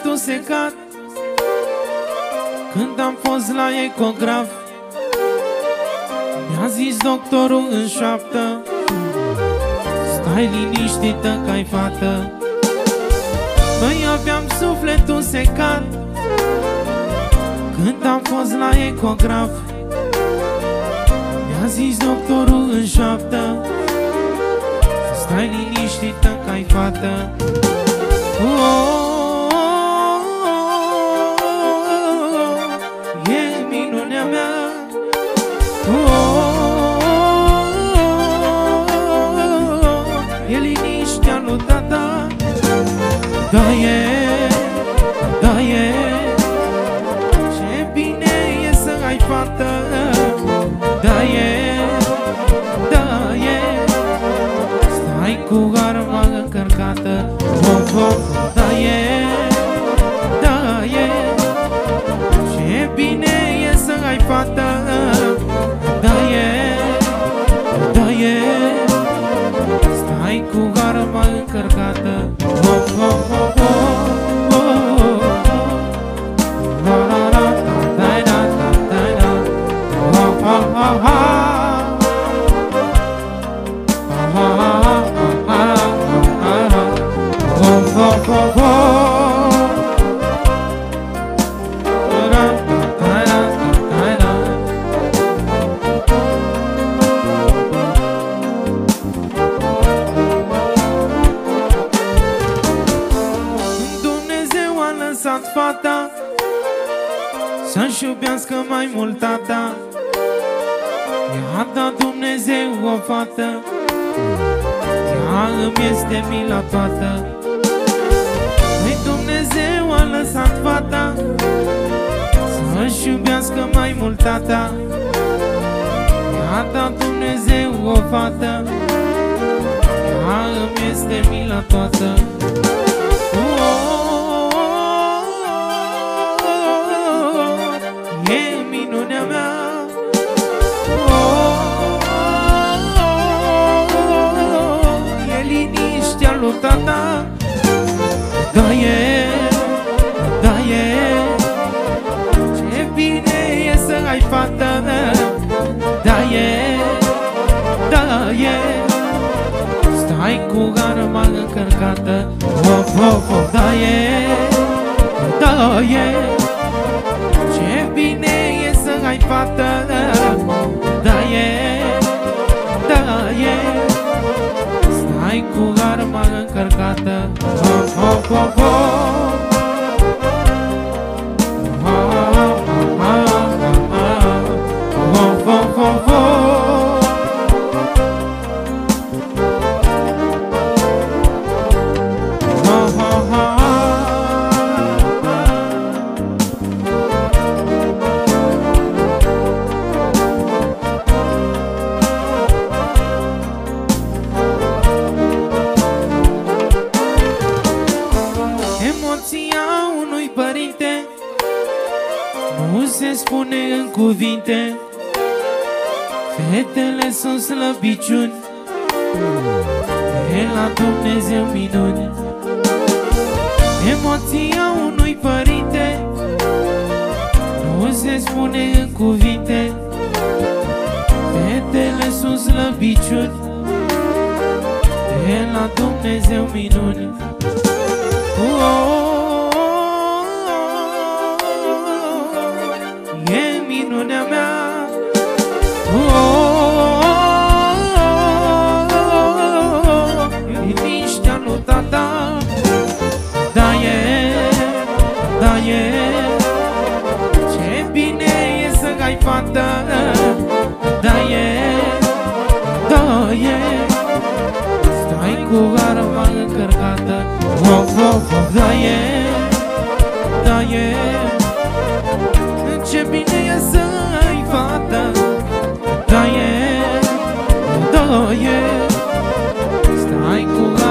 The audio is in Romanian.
sufletul secat când am fost la ecograf. Mi-a zis doctorul în șoaptă: stai liniștită că ai fată. Băi, aveam sufletul secat când am fost la ecograf. Mi-a zis doctorul în șoaptă: stai liniștită că ai fată. E minunea mea. E liniștea lui tata. Da, e, da, e. Ce bine e să ai fată. Da, e, da, e. Stai cu arma încărcată. Da, e, da, e. Ce bine e să ai fată. Da, e, da, e. Stai cu arma încărcată. Fata să-și iubească mai mult tata. I-a dat Dumnezeu o fată, ea îmi este mila toată. Păi Dumnezeu a lăsat fata să-și iubească mai mult tata. I-a dat Dumnezeu o fată, ea îmi este mila toată. Tata. Da, e, da, e. Ce bine e să ai fată. Da, e, da, e. Stai cu arma încărcată. Da, e, da, e. Ce bine e să ai fată. Da, e, da, e. Stai cu arma încărcată. Nu se spune în cuvinte, fetele sunt slăbiciuni, de la Dumnezeu minuni. Emoția unui părinte nu se spune în cuvinte, fetele sunt slăbiciuni, de la Dumnezeu minuni. E minunea mea. E liniștea lui tata. Da, e, da, e. Ce bine e să ai fată. Da, e, da, e. Stai cu arma încărcată. Da, e, da, e. Ce bine e să ai fată. Da, e, da, e. Stai cu